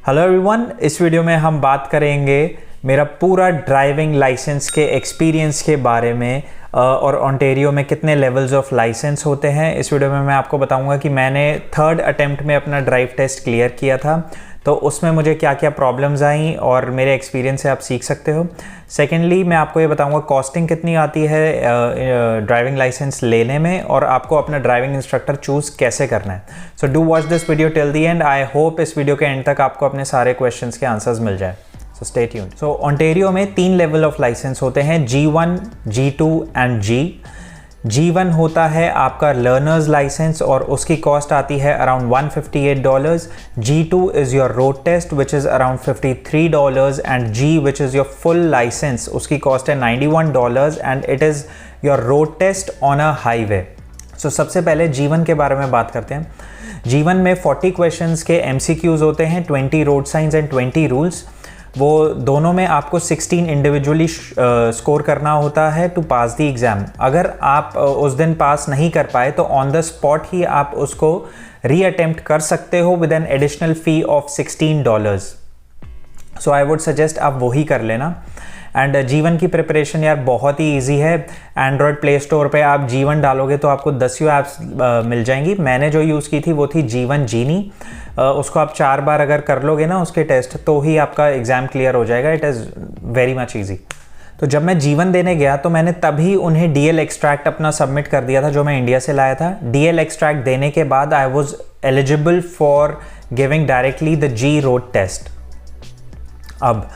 Hello everyone, इस video में हम बात करेंगे मेरा पूरा ड्राइविंग लाइसेंस के एक्सपीरियंस के बारे में और ओंटारियो में कितने लेवल्स ऑफ लाइसेंस होते हैं। इस वीडियो में मैं आपको बताऊंगा कि मैंने थर्ड अटेम्प्ट में अपना ड्राइव टेस्ट क्लियर किया था, तो उसमें मुझे क्या क्या प्रॉब्लम्स आई और मेरे एक्सपीरियंस से आप सीख सकते हो। सेकेंडली मैं आपको ये बताऊंगा कॉस्टिंग कितनी आती है ड्राइविंग लाइसेंस लेने में और आपको अपना ड्राइविंग इंस्ट्रक्टर चूज़ कैसे करना है। So do watch this video till the end. I hope इस वीडियो के एंड तक आपको अपने सारे क्वेश्चंस के आंसर्स मिल जाए। So stay tuned. So Ontario में 3 लेवल ऑफ लाइसेंस होते हैं, G1, G2 and G। G1 होता है आपका लर्नर्स लाइसेंस और उसकी कॉस्ट आती है around $158। G2 is your road test which is around $53 and G which is your full licence, उसकी कॉस्ट है $91 and it is your road test on a highway. So सबसे पहले G1 के बारे में बात करते हैं। G1 में 40 क्वेश्चंस के MCQs होते हैं, 20 रोड साइंस एंड 20 रूल्स। वो दोनों में आपको 16 इंडिविजुअली स्कोर करना होता है टू पास द एग्ज़ाम। अगर आप उस दिन पास नहीं कर पाए तो ऑन द स्पॉट ही आप उसको रीअटेम्प्ट कर सकते हो with an additional fee of $16। So I would suggest आप वही कर लेना। एंड G1 की प्रिपरेशन यार बहुत ही ईजी है। एंड्रॉयड प्ले स्टोर पे आप G1 डालोगे तो आपको 10 ऐप्स मिल जाएंगी। मैंने जो यूज़ की थी वो थी G1 Genie। उसको आप 4 बार अगर कर लोगे ना उसके टेस्ट तो ही आपका एग्ज़ाम क्लियर हो जाएगा। It is very much easy. तो जब मैं G1 देने गया तो मैंने तभी उन्हें DL एक्सट्रैक्ट अपना सबमिट कर दिया था जो मैं इंडिया से लाया था। DL एक्सट्रैक्ट देने के बाद I was eligible for giving directly the G road test. अब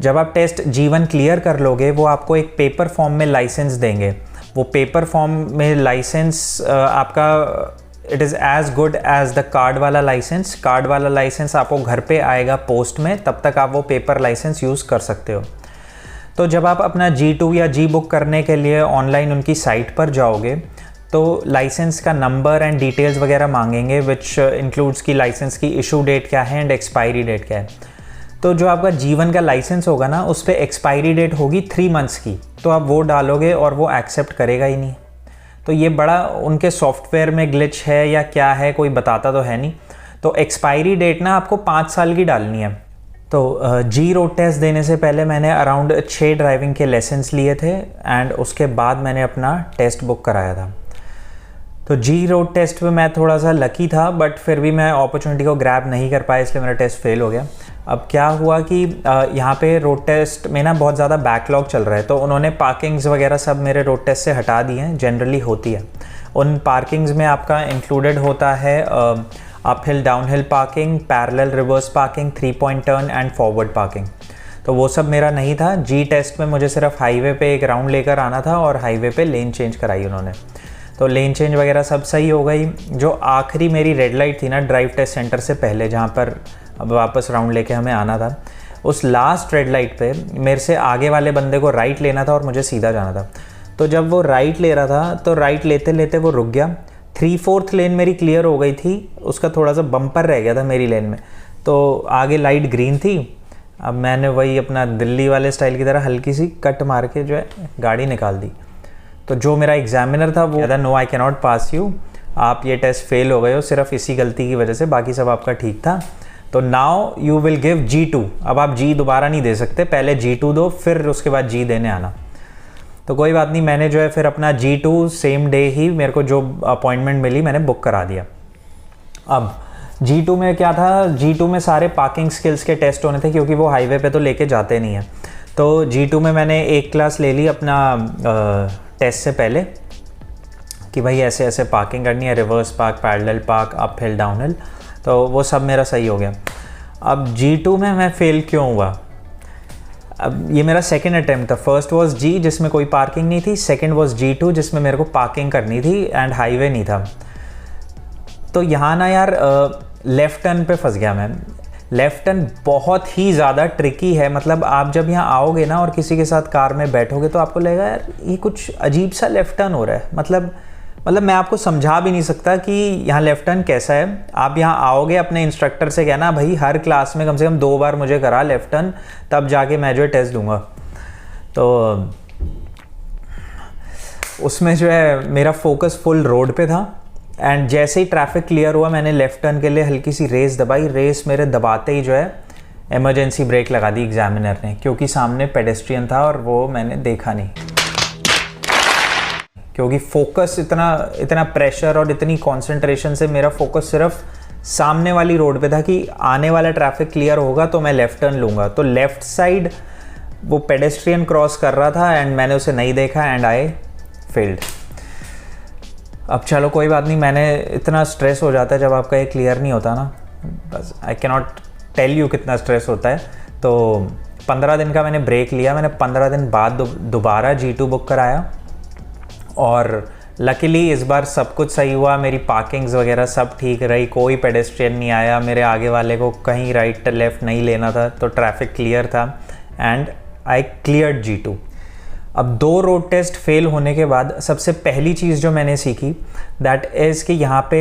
जब आप टेस्ट G1 क्लियर कर लोगे वो आपको एक पेपर फॉर्म में लाइसेंस देंगे। वो पेपर फॉर्म में लाइसेंस आपका it is as good as the card वाला लाइसेंस। कार्ड वाला लाइसेंस आपको घर पे आएगा पोस्ट में, तब तक आप वो पेपर लाइसेंस यूज़ कर सकते हो। तो जब आप अपना G2 या G बुक करने के लिए ऑनलाइन उनकी साइट पर जाओगे तो लाइसेंस का नंबर एंड डिटेल्स वगैरह मांगेंगे विच इंक्लूड्स की लाइसेंस की इशू डेट क्या है एंड एक्सपायरी डेट क्या है। तो जो आपका G1 का लाइसेंस होगा ना उस पर एक्सपायरी डेट होगी 3 मंथ्स की, तो आप वो डालोगे और वो एक्सेप्ट करेगा ही नहीं। तो ये बड़ा उनके सॉफ्टवेयर में ग्लिच है या क्या है, कोई बताता तो है नहीं। तो एक्सपायरी डेट ना आपको 5 साल की डालनी है। तो G रोड टेस्ट देने से पहले मैंने अराउंड 6 ड्राइविंग के लेसन्स लिए थे एंड उसके बाद मैंने अपना टेस्ट बुक कराया था। तो G रोड टेस्ट में मैं थोड़ा सा लकी था बट फिर भी मैं अपॉर्चुनिटी को ग्रैब नहीं कर पाया, इसलिए मेरा टेस्ट फेल हो गया। अब क्या हुआ कि यहाँ पे रोड टेस्ट में ना बहुत ज़्यादा बैकलॉग चल रहा है, तो उन्होंने पार्किंग्स वगैरह सब मेरे रोड टेस्ट से हटा दिए हैं। जनरली होती है उन पार्किंग्स में आपका इंक्लूडेड होता है up hill down hill parking, parallel reverse parking, 3 point turn and forward parking. तो वो सब मेरा नहीं था। G टेस्ट में मुझे सिर्फ हाईवे पे एक राउंड लेकर आना था और हाईवे पे लेन चेंज कराई उन्होंने। तो लेन चेंज वगैरह सब सही हो गई। जो आखिरी मेरी रेड लाइट थी ना ड्राइव टेस्ट सेंटर से पहले, जहाँ पर अब वापस राउंड लेके हमें आना था, उस लास्ट रेड लाइट पे मेरे से आगे वाले बंदे को राइट लेना था और मुझे सीधा जाना था। तो जब वो राइट ले रहा था तो राइट लेते लेते वो रुक गया। 3/4 लेन मेरी क्लियर हो गई थी, उसका थोड़ा सा बम्पर रह गया था मेरी लेन में। तो आगे लाइट ग्रीन थी। अब मैंने वही अपना दिल्ली वाले स्टाइल की तरह हल्की सी कट मार के जो है गाड़ी निकाल दी। तो जो मेरा एग्जामिनर था वो कहता no I can not pass you, आप ये टेस्ट फेल हो गए हो सिर्फ इसी गलती की वजह से, बाकी सब आपका ठीक था। तो now you will give G2। अब आप G दोबारा नहीं दे सकते, पहले G2 दो फिर उसके बाद G देने आना। तो कोई बात नहीं, मैंने जो है फिर अपना G2 सेम डे ही मेरे को जो अपॉइंटमेंट मिली मैंने बुक करा दिया। अब G2 में क्या था, G2 में सारे पार्किंग स्किल्स के टेस्ट होने थे क्योंकि वो हाईवे पे तो लेके जाते नहीं हैं। तो G2 में मैंने एक क्लास ले ली अपना टेस्ट से पहले कि भाई ऐसे ऐसे पार्किंग करनी है, reverse park, parallel park, up hill down hill. तो वो सब मेरा सही हो गया। अब G2 में मैं फ़ेल क्यों हुआ? अब ये मेरा सेकंड अटैम्प्ट था। फर्स्ट वाज G जिसमें कोई पार्किंग नहीं थी, सेकंड वाज G2 जिसमें मेरे को पार्किंग करनी थी एंड हाईवे नहीं था। तो यहाँ ना यार लेफ़्ट टर्न पे फंस गया मैं। लेफ़्ट टर्न बहुत ही ज़्यादा ट्रिकी है। मतलब आप जब यहाँ आओगे ना और किसी के साथ कार में बैठोगे तो आपको लगेगा यार ये कुछ अजीब सा लेफ़्ट टर्न हो रहा है। मतलब मैं आपको समझा भी नहीं सकता कि यहाँ लेफ़्ट टर्न कैसा है। आप यहाँ आओगे, अपने इंस्ट्रक्टर से कहना भाई हर क्लास में कम से कम 2 बार मुझे करा लेफ़्ट टर्न, तब जाके मैं जो है टेस्ट दूंगा। तो उसमें जो है मेरा फोकस फुल रोड पे था एंड जैसे ही ट्रैफिक क्लियर हुआ मैंने लेफ़्ट टर्न के लिए हल्की सी रेस दबाई। रेस मेरे दबाते ही जो है इमरजेंसी ब्रेक लगा दी एग्जामिनर ने, क्योंकि सामने पेडेस्ट्रियन था और वो मैंने देखा नहीं, क्योंकि फोकस इतना प्रेशर और इतनी कंसंट्रेशन से मेरा फोकस सिर्फ सामने वाली रोड पे था कि आने वाला ट्रैफिक क्लियर होगा तो मैं लेफ़्ट टर्न लूँगा। तो लेफ़्ट साइड वो पेडेस्ट्रियन क्रॉस कर रहा था एंड मैंने उसे नहीं देखा एंड आई फेल्ड। अब चलो कोई बात नहीं, मैंने इतना स्ट्रेस हो जाता है जब आपका ये क्लियर नहीं होता ना, बस I can not tell you कितना स्ट्रेस होता है। तो 15 दिन का मैंने ब्रेक लिया। मैंने 15 दिन बाद दोबारा G2 बुक कराया और लकीली इस बार सब कुछ सही हुआ। मेरी पार्किंग्स वगैरह सब ठीक रही, कोई पेडेस्ट्रियन नहीं आया, मेरे आगे वाले को कहीं राइट लेफ़्ट नहीं लेना था, तो ट्रैफिक क्लियर था एंड आई क्लियर्ड G2। अब 2 रोड टेस्ट फेल होने के बाद सबसे पहली चीज़ जो मैंने सीखी दैट इज़ कि यहाँ पे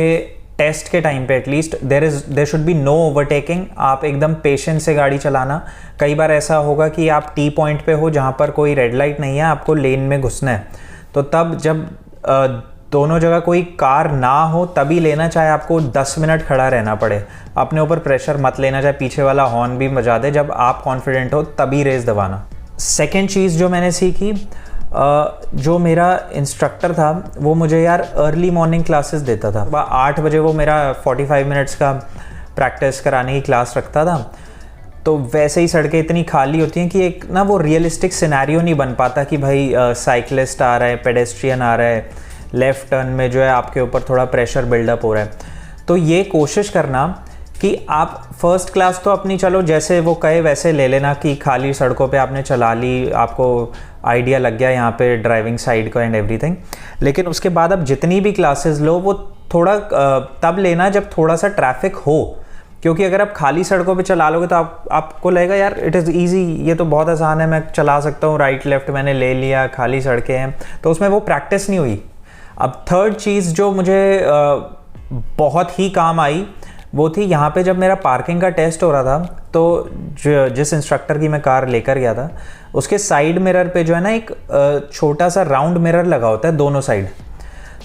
टेस्ट के टाइम पे at least there should be no overtaking. आप एकदम पेशेंस से गाड़ी चलाना। कई बार ऐसा होगा कि आप टी पॉइंट पे हो जहाँ पर कोई रेड लाइट नहीं है, आपको लेन में घुसना है, तो तब जब दोनों जगह कोई कार ना हो तभी लेना, चाहे आपको 10 मिनट खड़ा रहना पड़े। अपने ऊपर प्रेशर मत लेना, चाहे पीछे वाला हॉर्न भी बजा दे, जब आप कॉन्फिडेंट हो तभी रेस दबाना। सेकेंड चीज़ जो मैंने सीखी, जो मेरा इंस्ट्रक्टर था वो मुझे यार अर्ली मॉर्निंग क्लासेस देता था। सुबह 8 बजे वो मेरा 45 मिनट्स का प्रैक्टिस कराने की क्लास रखता था। तो वैसे ही सड़कें इतनी खाली होती हैं कि एक ना वो रियलिस्टिक सिनेरियो नहीं बन पाता कि भाई साइकिलिस्ट आ रहा है, पेडेस्ट्रियन आ रहा है, लेफ़्ट टर्न में जो है आपके ऊपर थोड़ा प्रेशर बिल्डअप हो रहा है। तो ये कोशिश करना कि आप फर्स्ट क्लास तो अपनी चलो जैसे वो कहे वैसे ले लेना कि खाली सड़कों पे आपने चला ली, आपको आइडिया लग गया यहाँ पे ड्राइविंग साइड का एंड एवरीथिंग। लेकिन उसके बाद आप जितनी भी क्लासेस लो वो थोड़ा तब लेना जब थोड़ा सा ट्रैफिक हो, क्योंकि अगर आप खाली सड़कों पे चला लोगे तो आपको लगेगा यार इट इज़ ईजी, ये तो बहुत आसान है, मैं चला सकता हूँ, राइट लेफ़्ट मैंने ले लिया, खाली सड़कें हैं, तो उसमें वो प्रैक्टिस नहीं हुई। अब थर्ड चीज़ जो मुझे बहुत ही काम आई वो थी यहाँ पे जब मेरा पार्किंग का टेस्ट हो रहा था, तो जिस इंस्ट्रक्टर की मैं कार लेकर गया था उसके साइड मिरर पे जो है ना एक छोटा सा राउंड मिरर लगा होता है दोनों साइड।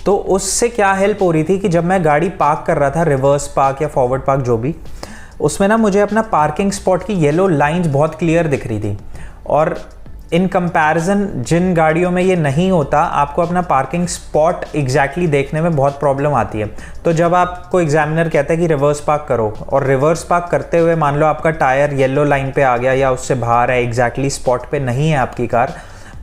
तो उससे क्या हेल्प हो रही थी कि जब मैं गाड़ी पार्क कर रहा था, रिवर्स पार्क या फॉरवर्ड पार्क जो भी, उसमें ना मुझे अपना पार्किंग स्पॉट की येलो लाइंस बहुत क्लियर दिख रही थी। और इन कंपैरिजन जिन गाड़ियों में ये नहीं होता, आपको अपना पार्किंग स्पॉट एग्जैक्टली देखने में बहुत प्रॉब्लम आती है। तो जब आपको एग्जामिनर कहता है कि रिवर्स पार्क करो और रिवर्स पार्क करते हुए मान लो आपका टायर येलो लाइन पे आ गया या उससे बाहर है, एग्जैक्टली स्पॉट पे नहीं है आपकी कार,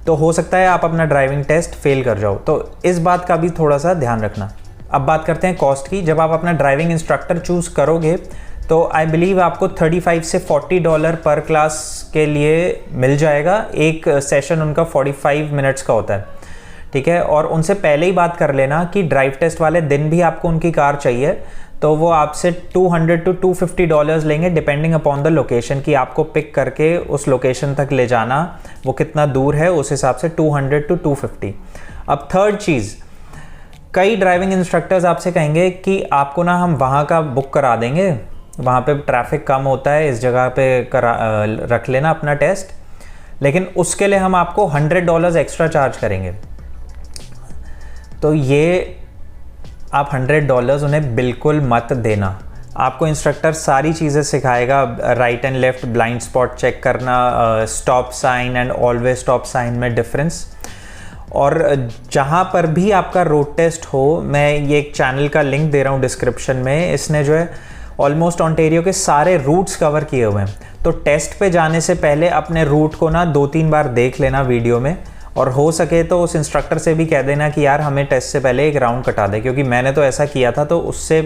तो हो सकता है आप अपना ड्राइविंग टेस्ट फेल कर जाओ। तो इस बात का भी थोड़ा सा ध्यान रखना। अब बात करते हैं कॉस्ट की। जब आप अपना ड्राइविंग इंस्ट्रक्टर चूज़ करोगे तो आई बिलीव आपको $35 से $40 पर क्लास के लिए मिल जाएगा। एक सेशन उनका 45 मिनट्स का होता है, ठीक है। और उनसे पहले ही बात कर लेना कि ड्राइव टेस्ट वाले दिन भी आपको उनकी कार चाहिए, तो वो आपसे $200 to $250 लेंगे डिपेंडिंग अपॉन द लोकेशन, कि आपको पिक करके उस लोकेशन तक ले जाना वो कितना दूर है, उस हिसाब से $200 to $250। अब थर्ड चीज़, कई ड्राइविंग इंस्ट्रक्टर्स आपसे कहेंगे कि आपको ना हम वहाँ का बुक करा देंगे, वहाँ पे ट्रैफिक कम होता है, इस जगह पे रख लेना अपना टेस्ट, लेकिन उसके लिए हम आपको $100 एक्स्ट्रा चार्ज करेंगे। तो ये आप $100 उन्हें बिल्कुल मत देना। आपको इंस्ट्रक्टर सारी चीज़ें सिखाएगा, right and left blind spot check करना, stop sign and always stop sign में डिफरेंस। और जहाँ पर भी आपका रोड टेस्ट हो, मैं ये एक चैनल का लिंक दे रहा हूँ डिस्क्रिप्शन में, इसने जो है ऑलमोस्ट ऑन्टेरियो के सारे रूट्स कवर किए हुए हैं। तो टेस्ट पे जाने से पहले अपने रूट को ना 2-3 बार देख लेना वीडियो में, और हो सके तो उस इंस्ट्रक्टर से भी कह देना कि यार हमें टेस्ट से पहले एक राउंड कटा दे, क्योंकि मैंने तो ऐसा किया था तो उससे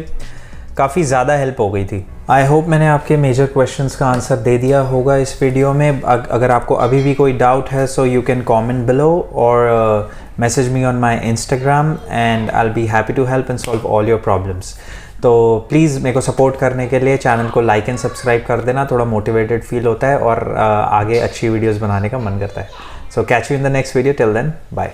काफ़ी ज़्यादा हेल्प हो गई थी। आई होप मैंने आपके मेजर क्वेश्चंस का आंसर दे दिया होगा इस वीडियो में। अगर आपको अभी भी कोई डाउट है so you can comment below और message me on my Instagram and I will be happy to help and solve all your problems. तो प्लीज़ मेरे को सपोर्ट करने के लिए चैनल को लाइक एंड सब्सक्राइब कर देना, थोड़ा मोटिवेटेड फील होता है और आगे अच्छी वीडियोज़ बनाने का मन करता है। So catch you in the next video, till then bye.